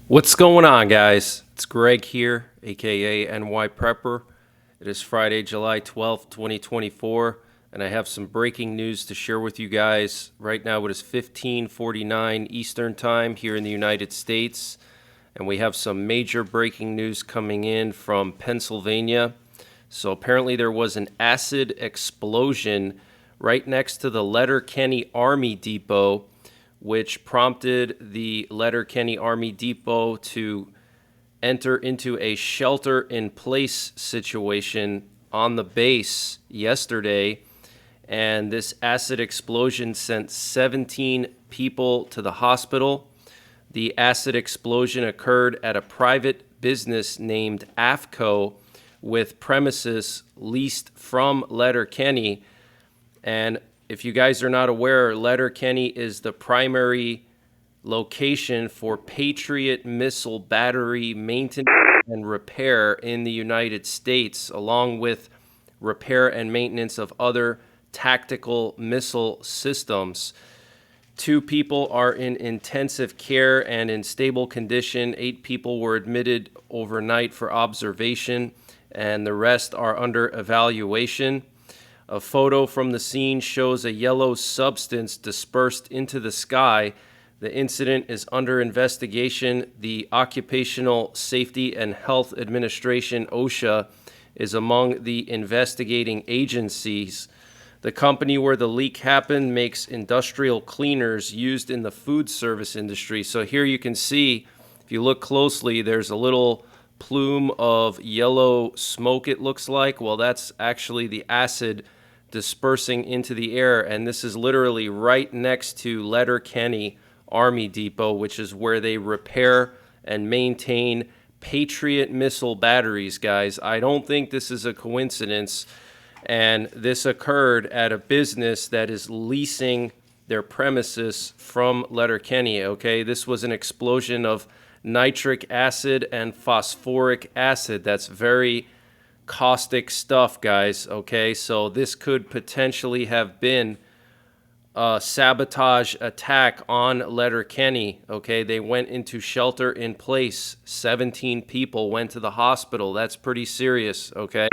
What's going on, guys? It's Greg here, aka NYPrepper. It is Friday, July 12th, 2024, and I have some breaking news to share with you guys. Right now, it is 15:49 Eastern Time here in the United States, and we have some major breaking news coming in from Pennsylvania. So apparently, there was an acid explosion right next to the Letterkenny Army Depot, which prompted the Letterkenny Army Depot to enter into a shelter-in-place situation on the base yesterday. And this acid explosion sent 17 people to the hospital. The acid explosion occurred at a private business named AFCO with premises leased from Letterkenny. And if you guys are not aware, Letterkenny is the primary location for Patriot missile battery maintenance and repair in the United States, along with repair and maintenance of other tactical missile systems. 2 people are in intensive care and in stable condition. 8 people were admitted overnight for observation, and the rest are under evaluation. A photo from the scene shows a yellow substance dispersed into the sky. The incident is under investigation. The Occupational Safety and Health Administration, OSHA, is among the investigating agencies. The company where the leak happened makes industrial cleaners used in the food service industry. So here you can see, if you look closely, there's a little plume of yellow smoke, it looks like. Well, that's actually the acid dispersing into the air, and this is literally right next to Letterkenny Army Depot, which is where they repair and maintain Patriot missile batteries, guys. I don't think this is a coincidence, and this occurred at a business that is leasing their premises from Letterkenny, okay? This was an explosion of nitric acid and phosphoric acid. That's very caustic stuff, guys, okay? So this could potentially have been a sabotage attack on Letterkenny, okay? They went into shelter in place. 17 people went to the hospital. That's pretty serious, okay?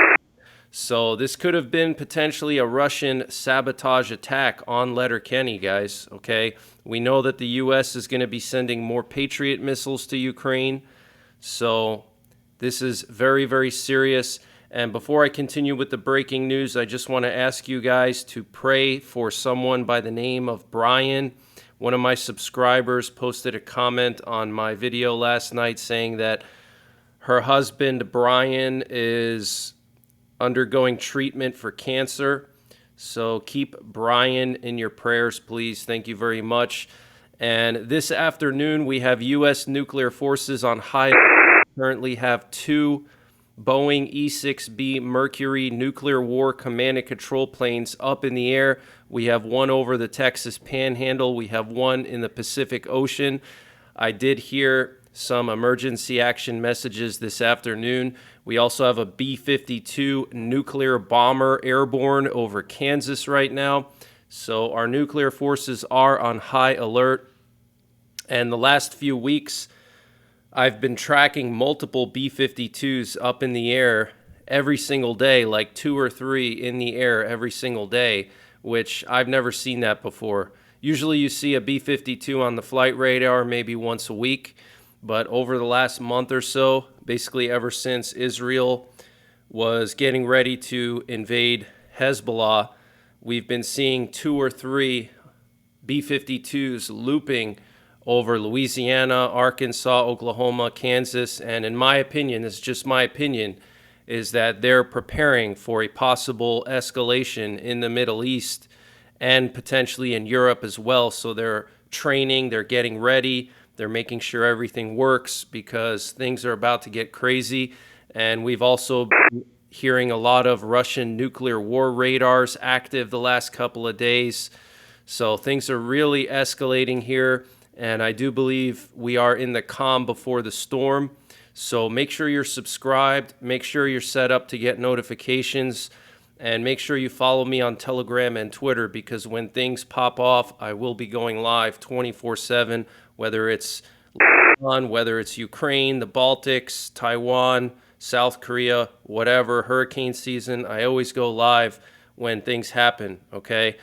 So this could have been potentially a Russian sabotage attack on Letterkenny, guys, okay? We know that the U.S. is going to be sending more Patriot missiles to Ukraine, so this is very, very serious. And before I continue with the breaking news, I just want to ask you guys to pray for someone by the name of Brian. One of my subscribers posted a comment on my video last night saying that her husband, Brian, is undergoing treatment for cancer. So keep Brian in your prayers, please. Thank you very much. And this afternoon, we have U.S. nuclear forces on high alert. Currently have 2 Boeing E-6B Mercury nuclear war command and control planes up in the air. We have one over the Texas Panhandle. We have one in the Pacific Ocean. I did hear some emergency action messages this afternoon. We also have a B-52 nuclear bomber airborne over Kansas right now. So our nuclear forces are on high alert. And the last few weeks, I've been tracking multiple B-52s up in the air every single day, like 2 or 3 in the air every single day, which I've never seen that before. Usually you see a B-52 on the flight radar maybe once a week, but over the last month or so, basically ever since Israel was getting ready to invade Hezbollah, we've been seeing 2 or 3 B-52s looping over Louisiana, Arkansas, Oklahoma, Kansas, and in my opinion, it's just my opinion, is that they're preparing for a possible escalation in the Middle East and potentially in Europe as well. So they're training, they're getting ready, they're making sure everything works because things are about to get crazy. And we've also been hearing a lot of Russian nuclear war radars active the last couple of days. So things are really escalating here. And I do believe we are in the calm before the storm. So make sure you're subscribed. Make sure you're set up to get notifications. And make sure you follow me on Telegram and Twitter, because when things pop off, I will be going live 24/7, whether it's on, whether it's Ukraine, the Baltics, Taiwan, South Korea, whatever, hurricane season. I always go live when things happen, okay?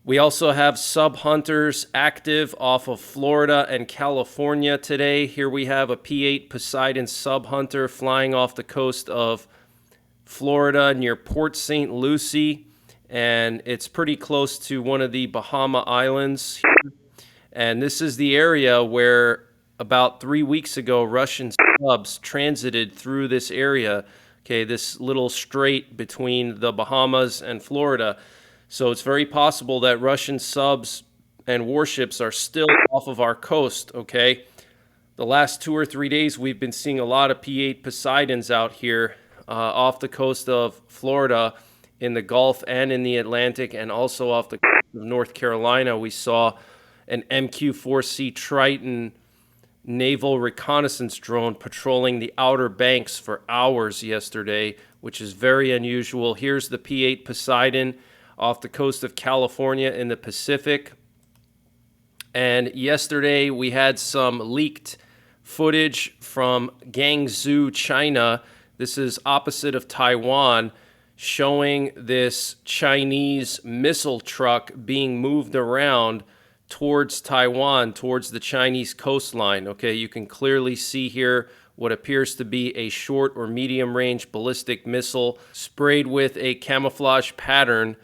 We also have sub-hunters active off of Florida and California today. Here we have a P-8 Poseidon sub-hunter flying off the coast of Florida near Port St. Lucie, and it's pretty close to one of the Bahama Islands. And this is the area where about 3 weeks ago Russian subs transited through this area, okay, this little strait between the Bahamas and Florida. So it's very possible that Russian subs and warships are still off of our coast, okay? The last 2 or 3 days, we've been seeing a lot of P-8 Poseidons out here off the coast of Florida, in the Gulf and in the Atlantic, and also off the coast of North Carolina. We saw an MQ-4C Triton naval reconnaissance drone patrolling the Outer Banks for hours yesterday, which is very unusual. Here's the P-8 Poseidon off the coast of California in the Pacific. And yesterday we had some leaked footage from Guangzhou, China. This is opposite of Taiwan, showing this Chinese missile truck being moved around towards Taiwan, towards the Chinese coastline. Okay, you can clearly see here what appears to be a short or medium range ballistic missile sprayed with a camouflage pattern,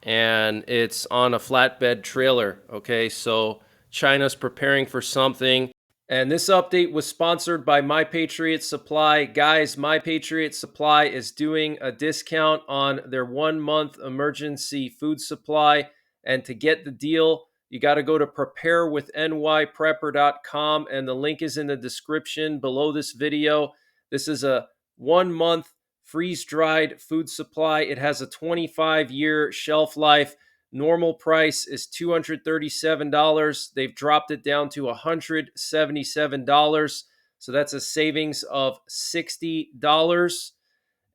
and it's on a flatbed trailer. Okay, so China's preparing for something. And this update was sponsored by Patriot Supply. Guys, Patriot Supply is doing a discount on their 1-month emergency food supply. And to get the deal, you got to go to preparewith.nyprepper.com, and the link is in the description below this video. This is a 1-month freeze-dried food supply. It has a 25-year shelf life. Normal price is $237. They've dropped it down to $177. So that's a savings of $60.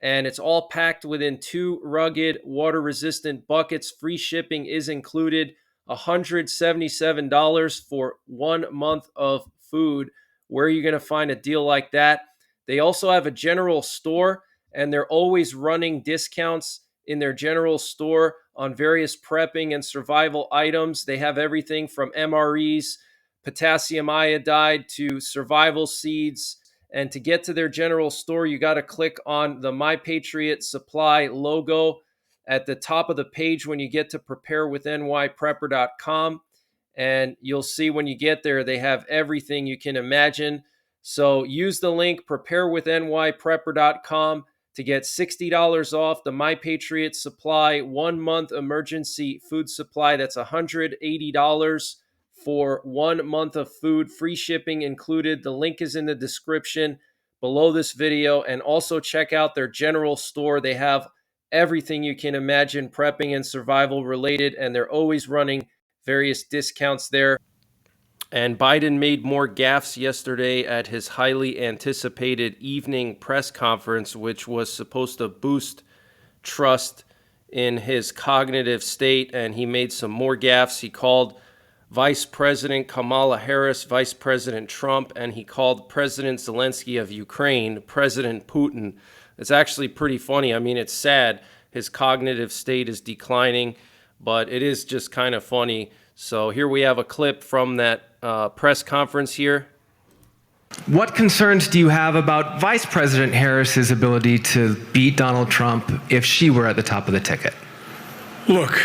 And it's all packed within 2 rugged, water-resistant buckets. Free shipping is included. $177 for 1 month of food. Where are you going to find a deal like that? They also have a general store, and they're always running discounts in their general store on various prepping and survival items. They have everything from MREs, potassium iodide, to survival seeds. And to get to their general store, you got to click on the Patriot Supply logo at the top of the page when you get to preparewith.nyprepper.com. And you'll see when you get there, they have everything you can imagine. So use the link preparewith.nyprepper.com to get $60 off the Patriot Supply 1-month emergency food supply. That's $180 for 1 month of food, free shipping included. The link is in the description below this video. And also check out their general store. They have everything you can imagine prepping and survival related, and they're always running various discounts there. And Biden made more gaffes yesterday at his highly anticipated evening press conference, which was supposed to boost trust in his cognitive state. And he made some more gaffes. He called Vice President Kamala Harris Vice President Trump, and he called President Zelensky of Ukraine President Putin. It's actually pretty funny. I mean, it's sad. His cognitive state is declining, but it is just kind of funny. So here we have a clip from that press conference here. What concerns do you have about Vice President Harris's ability to beat Donald Trump if she were at the top of the ticket? Look,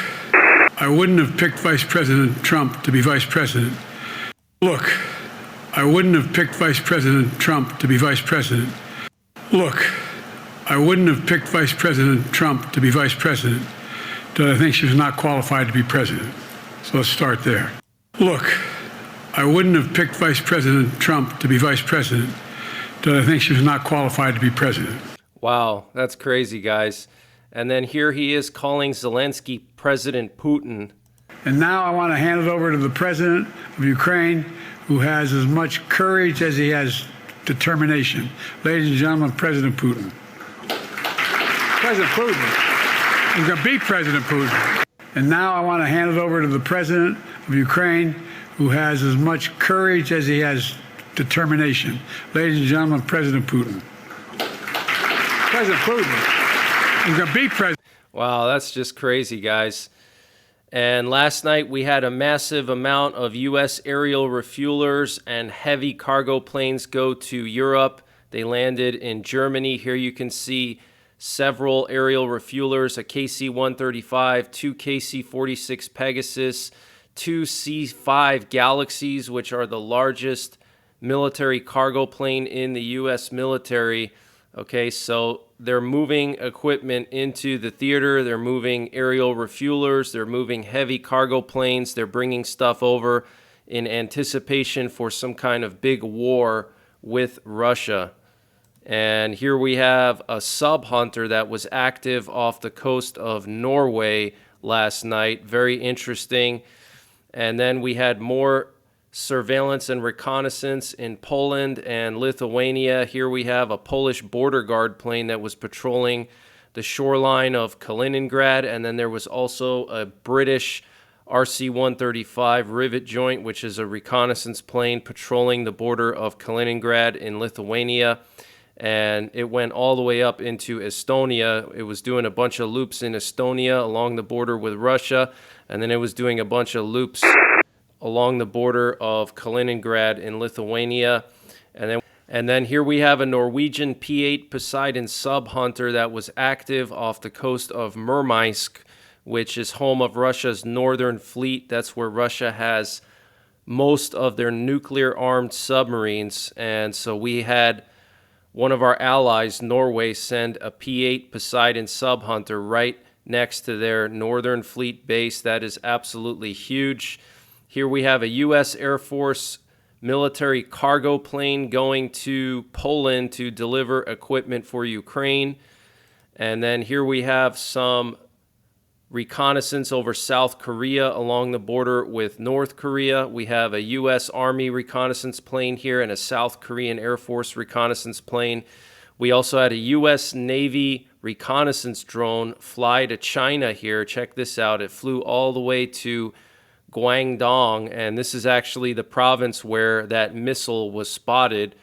I wouldn't have picked Vice President Trump to be vice president. Look, I wouldn't have picked Vice President Trump to be vice president. Look, I wouldn't have picked Vice President Trump to be vice president, but I think she was not qualified to be president. So let's start there. Look, I wouldn't have picked Vice President Trump to be vice president, but I think she was not qualified to be president. Wow, that's crazy, guys. And then here he is calling Zelensky President Putin. And now I want to hand it over to the president of Ukraine, who has as much courage as he has determination. Ladies and gentlemen, President Putin. President Putin. He's going to beat President Putin. And now I want to hand it over to the president of Ukraine, who has as much courage as he has determination. Ladies and gentlemen, President Putin. President Putin. He's going to be president. Wow, that's just crazy, guys. And last night we had a massive amount of U.S. aerial refuelers and heavy cargo planes go to Europe. They landed in Germany. Here you can see several aerial refuelers, a KC-135, two KC-46 Pegasus, two C-5 Galaxies, which are the largest military cargo plane in the U.S. military. Okay, so they're moving equipment into the theater. They're moving aerial refuelers. They're moving heavy cargo planes. They're bringing stuff over in anticipation for some kind of big war with Russia. And here we have a sub hunter that was active off the coast of Norway last night. Very interesting. And then we had more surveillance and reconnaissance in Poland and Lithuania. Here we have a Polish border guard plane that was patrolling the shoreline of Kaliningrad. And then there was also a British RC-135 rivet joint, which is a reconnaissance plane patrolling the border of Kaliningrad in Lithuania. And it went all the way up into Estonia. It was doing a bunch of loops in Estonia along the border with Russia. And then it was doing a bunch of loops along the border of Kaliningrad in Lithuania. And then here we have a Norwegian P-8 Poseidon sub hunter that was active off the coast of Murmansk, which is home of Russia's northern fleet. That's where Russia has most of their nuclear-armed submarines. And so we had one of our allies, Norway, send a P-8 Poseidon sub hunter right next to their northern fleet base. That is absolutely huge. Here we have a U.S. Air Force military cargo plane going to Poland to deliver equipment for Ukraine. And then here we have some reconnaissance over South Korea along the border with North Korea. We have a U.S. Army reconnaissance plane here and a South Korean Air Force reconnaissance plane. We also had a U.S. Navy reconnaissance drone fly to China here. Check this out. It flew all the way to Guangdong, and this is actually the province where that missile was spotted.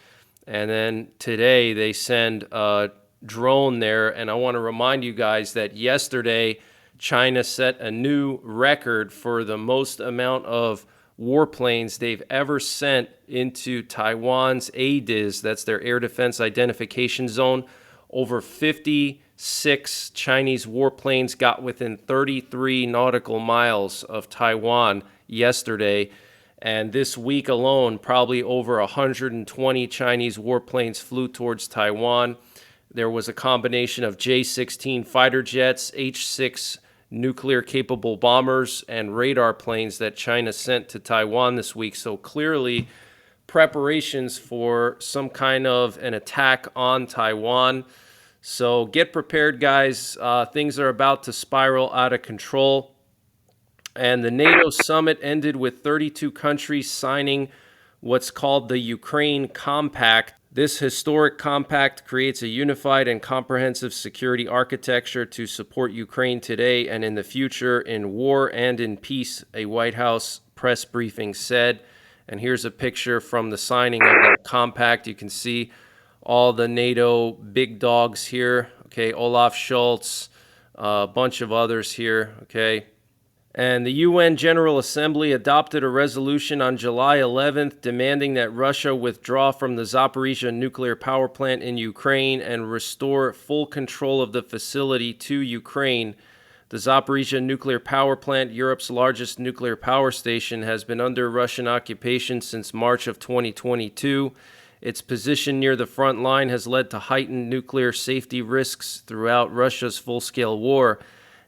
And then today they send a drone there. And I want to remind you guys that yesterday China set a new record for the most amount of warplanes they've ever sent into Taiwan's ADIZ. That's their Air Defense Identification Zone. Over 56 Chinese warplanes got within 33 nautical miles of Taiwan yesterday. And this week alone, probably over 120 Chinese warplanes flew towards Taiwan. There was a combination of J-16 fighter jets, H-6 nuclear-capable bombers, and radar planes that China sent to Taiwan this week. So clearly, preparations for some kind of an attack on Taiwan. So get prepared, guys. Things are about to spiral out of control. And the NATO summit ended with 32 countries signing what's called the Ukraine Compact. This historic compact creates a unified and comprehensive security architecture to support Ukraine today and in the future, in war and in peace, a White House press briefing said. And here's a picture from the signing of that compact. You can see all the NATO big dogs here. Okay, Olaf Scholz, a bunch of others here. Okay. And the UN General Assembly adopted a resolution on July 11th demanding that Russia withdraw from the Zaporizhzhia nuclear power plant in Ukraine and restore full control of the facility to Ukraine. The Zaporizhzhia nuclear power plant, Europe's largest nuclear power station, has been under Russian occupation since March of 2022. Its position near the front line has led to heightened nuclear safety risks throughout Russia's full-scale war.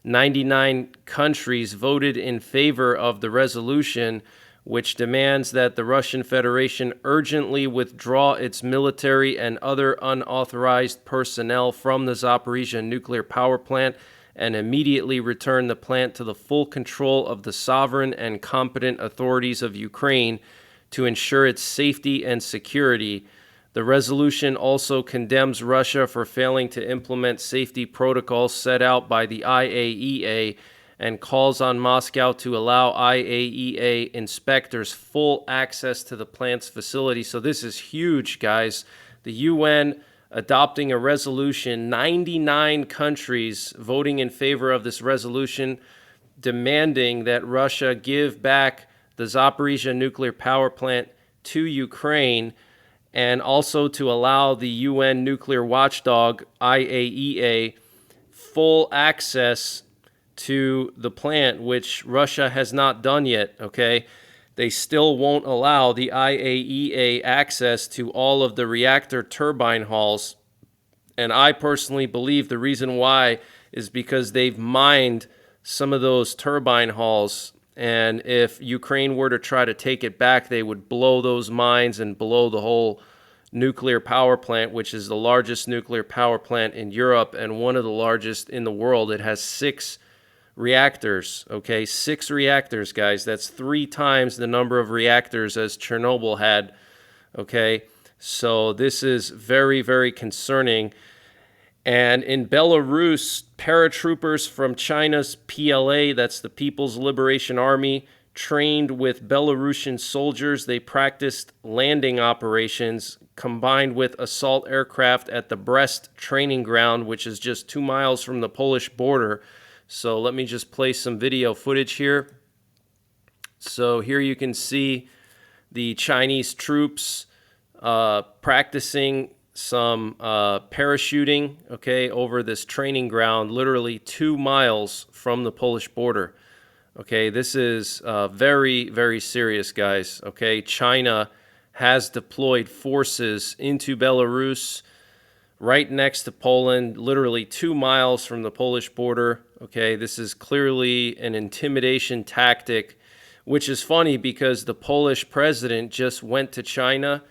99 countries voted in favor of the resolution, which demands that the Russian Federation urgently withdraw its military and other unauthorized personnel from the Zaporizhzhia nuclear power plant and immediately return the plant to the full control of the sovereign and competent authorities of Ukraine to ensure its safety and security. The resolution also condemns Russia for failing to implement safety protocols set out by the IAEA and calls on Moscow to allow IAEA inspectors full access to the plant's facility. So this is huge, guys. The UN adopting a resolution, 99 countries voting in favor of this resolution, demanding that Russia give back the Zaporizhzhia nuclear power plant to Ukraine, and also to allow the UN nuclear watchdog, IAEA, full access to the plant, which Russia has not done yet, okay? They still won't allow the IAEA access to all of the reactor turbine halls. And I personally believe the reason why is because they've mined some of those turbine halls. And if Ukraine were to try to take it back, they would blow those mines and blow the whole nuclear power plant, which is the largest nuclear power plant in Europe and one of the largest in the world. It has 6 reactors, okay? 6 reactors, guys. That's 3 times the number of reactors as Chernobyl had, okay? So this is very, very concerning. And in Belarus, paratroopers from China's PLA, that's the People's Liberation Army, trained with Belarusian soldiers. They practiced landing operations combined with assault aircraft at the Brest training ground, which is just 2 miles from the Polish border. So let me just play some video footage here. So here you can see the Chinese troops practicing some parachuting, okay, over this training ground, literally 2 miles from the Polish border. Okay, this is very, very serious, guys. Okay, China has deployed forces into Belarus, right next to Poland, literally 2 miles from the Polish border. Okay, this is clearly an intimidation tactic, which is funny because the Polish president just went to China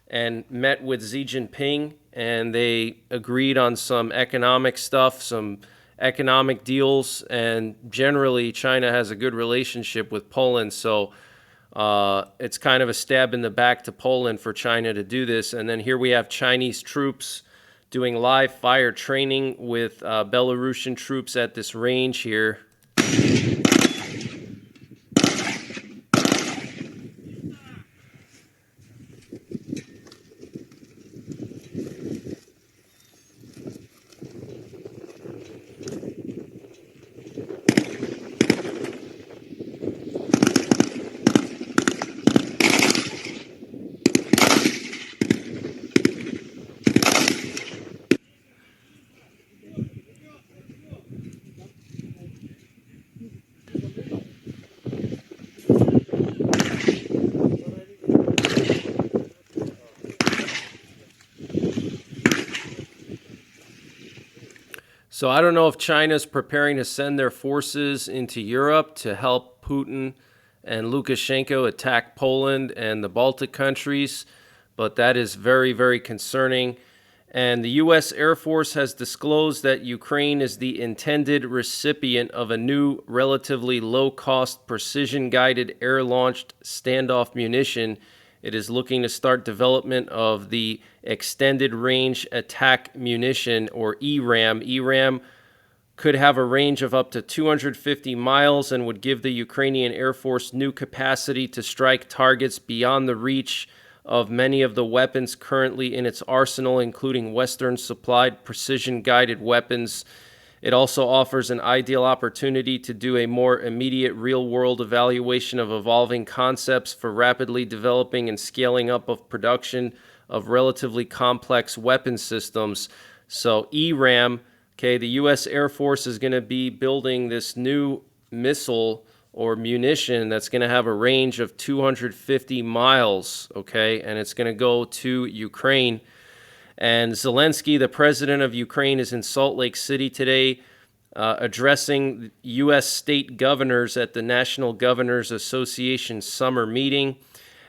and met with Xi Jinping, and they agreed on some economic stuff, some economic deals, and generally China has a good relationship with Poland, so it's kind of a stab in the back to Poland for China to do this. And then here we have Chinese troops doing live fire training with Belarusian troops at this range here. So I don't know if China's preparing to send their forces into Europe to help Putin and Lukashenko attack Poland and the Baltic countries, but that is very, very concerning. And the U.S. Air Force has disclosed that Ukraine is the intended recipient of a new, relatively low-cost, precision-guided air-launched standoff munition. It is looking to start development of the Extended Range Attack Munition, or ERAM. ERAM could have a range of up to 250 miles and would give the Ukrainian Air Force new capacity to strike targets beyond the reach of many of the weapons currently in its arsenal, including Western-supplied precision-guided weapons. It also offers an ideal opportunity to do a more immediate real-world evaluation of evolving concepts for rapidly developing and scaling up of production of relatively complex weapon systems. So ERAM, okay, the U.S. Air Force is going to be building this new missile or munition that's going to have a range of 250 miles, okay, and it's going to go to Ukraine. And Zelensky, the president of Ukraine, is in Salt Lake City today addressing U.S. state governors at the National Governors Association summer meeting.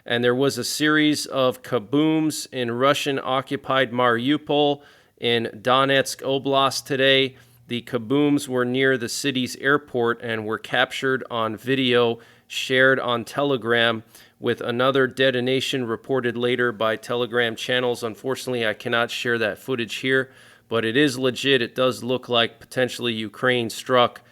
And there was a series of kabooms in Russian-occupied Mariupol in Donetsk Oblast today. The kabooms were near the city's airport and were captured on video shared on Telegram, with another detonation reported later by Telegram channels. Unfortunately, I cannot share that footage here, but it is legit. It does look like potentially Ukraine struck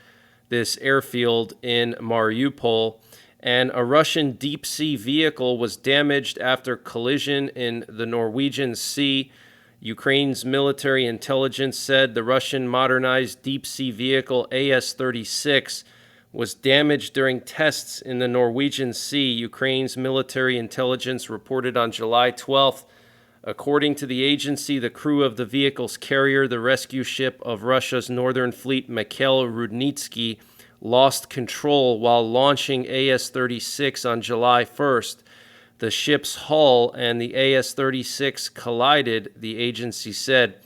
this airfield in Mariupol. And a Russian deep-sea vehicle was damaged after collision in the Norwegian Sea. Ukraine's military intelligence said the Russian modernized deep-sea vehicle AS-36 was damaged during tests in the Norwegian Sea, Ukraine's military intelligence reported on July 12th. According to the agency, the crew of the vehicle's carrier, the rescue ship of Russia's Northern Fleet Mikhail Rudnitsky, lost control while launching AS-36 on July 1st. The ship's hull and the AS-36 collided, the agency said.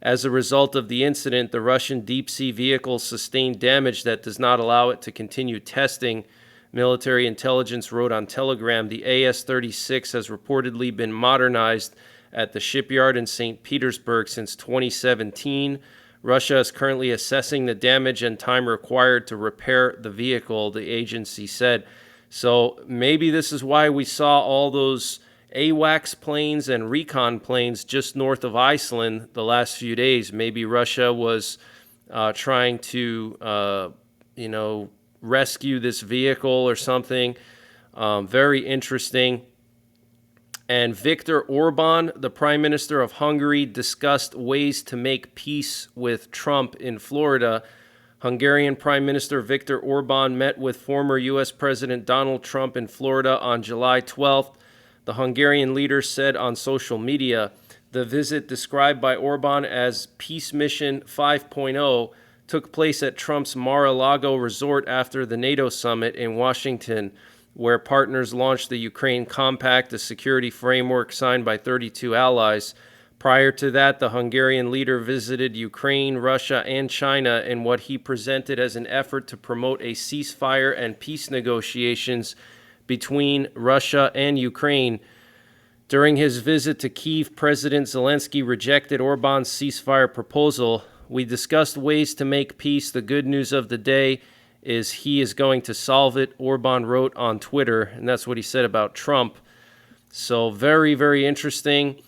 As a result of the incident, the Russian deep-sea vehicle sustained damage that does not allow it to continue testing. Military intelligence wrote on Telegram, the AS-36 has reportedly been modernized at the shipyard in St. Petersburg since 2017. Russia is currently assessing the damage and time required to repair the vehicle, the agency said. So maybe this is why we saw all those AWACS planes and recon planes just north of Iceland the last few days. Maybe Russia was trying to, rescue this vehicle or something. Very interesting. And Viktor Orban, the Prime Minister of Hungary, discussed ways to make peace with Trump in Florida. Hungarian Prime Minister Viktor Orban met with former U.S. President Donald Trump in Florida on July 12th. The Hungarian leader said on social media, the visit, described by Orban as Peace Mission 5.0, took place at Trump's Mar-a-Lago resort after the NATO summit in Washington, where partners launched the Ukraine Compact, a security framework signed by 32 allies. Prior to that, the Hungarian leader visited Ukraine, Russia, and China in what he presented as an effort to promote a ceasefire and peace negotiations between Russia and Ukraine. During his visit to Kyiv, President Zelensky rejected Orban's ceasefire proposal. We discussed ways to make peace. The good news of the day is he is going to solve it, Orban wrote on Twitter, and that's what he said about Trump. So very, very interesting.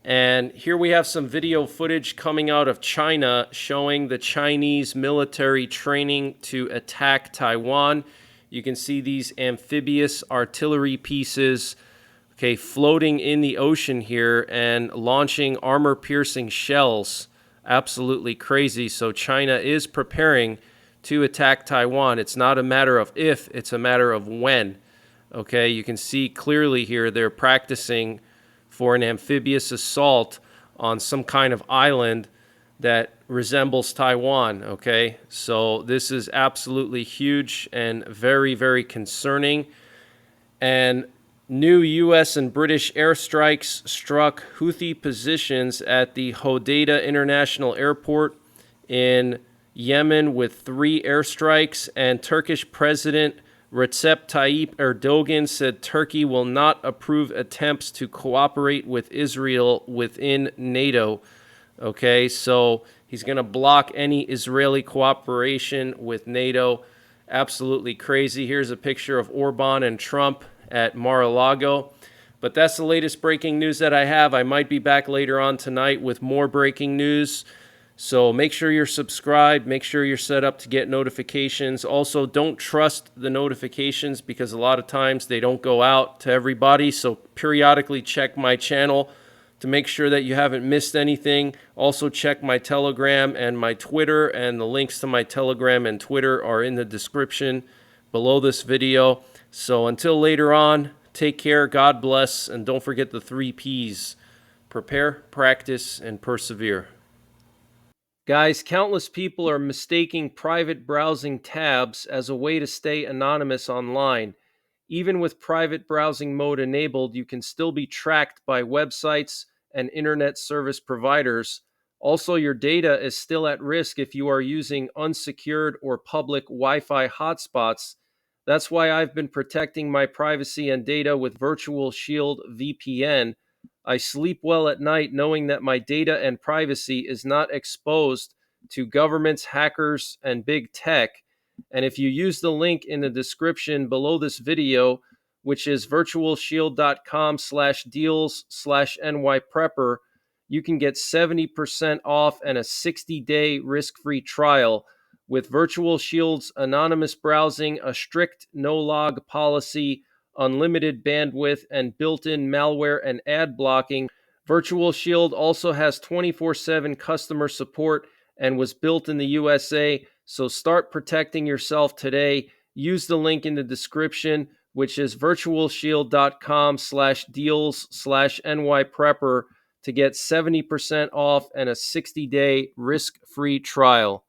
And here we have some video footage coming out of China showing the Chinese military training to attack Taiwan. You can see these amphibious artillery pieces, floating in the ocean here and launching armor-piercing shells. Absolutely crazy. So China is preparing to attack Taiwan. It's not a matter of if, it's a matter of when. You can see clearly here they're practicing for an amphibious assault on some kind of island that resembles Taiwan, So this is absolutely huge and very, very concerning. And new U.S. and British airstrikes struck Houthi positions at the Hodeidah International Airport in Yemen with 3 airstrikes, and Turkish President Recep Tayyip Erdogan said Turkey will not approve attempts to cooperate with Israel within NATO. So he's going to block any Israeli cooperation with NATO. Absolutely crazy. Here's a picture of Orban and Trump at Mar-a-Lago. But that's the latest breaking news that I have. I might be back later on tonight with more breaking news. So make sure you're subscribed. Make sure you're set up to get notifications. Also, don't trust the notifications because a lot of times they don't go out to everybody. So periodically check my channel to make sure that you haven't missed anything. Also check my Telegram and my Twitter, and the links to my Telegram and Twitter are in the description below this video. So until later on, take care, God bless, and don't forget the 3 Ps. Prepare, practice, and persevere. Guys, countless people are mistaking private browsing tabs as a way to stay anonymous online. Even with private browsing mode enabled, you can still be tracked by websites and internet service providers. Also, your data is still at risk if you are using unsecured or public Wi-Fi hotspots. That's why I've been protecting my privacy and data with Virtual Shield VPN. I sleep well at night knowing that my data and privacy is not exposed to governments, hackers, and big tech. And if you use the link in the description below this video, which is virtualshield.com/deals/NYPrepper, you can get 70% off and a 60-day risk-free trial. With Virtual Shield's anonymous browsing, a strict no-log policy, unlimited bandwidth, and built-in malware and ad blocking, Virtual Shield also has 24/7 customer support and was built in the USA, so start protecting yourself today. Use the link in the description, which is virtualshield.com/deals/NYPrepper to get 70% off and a 60-day risk-free trial.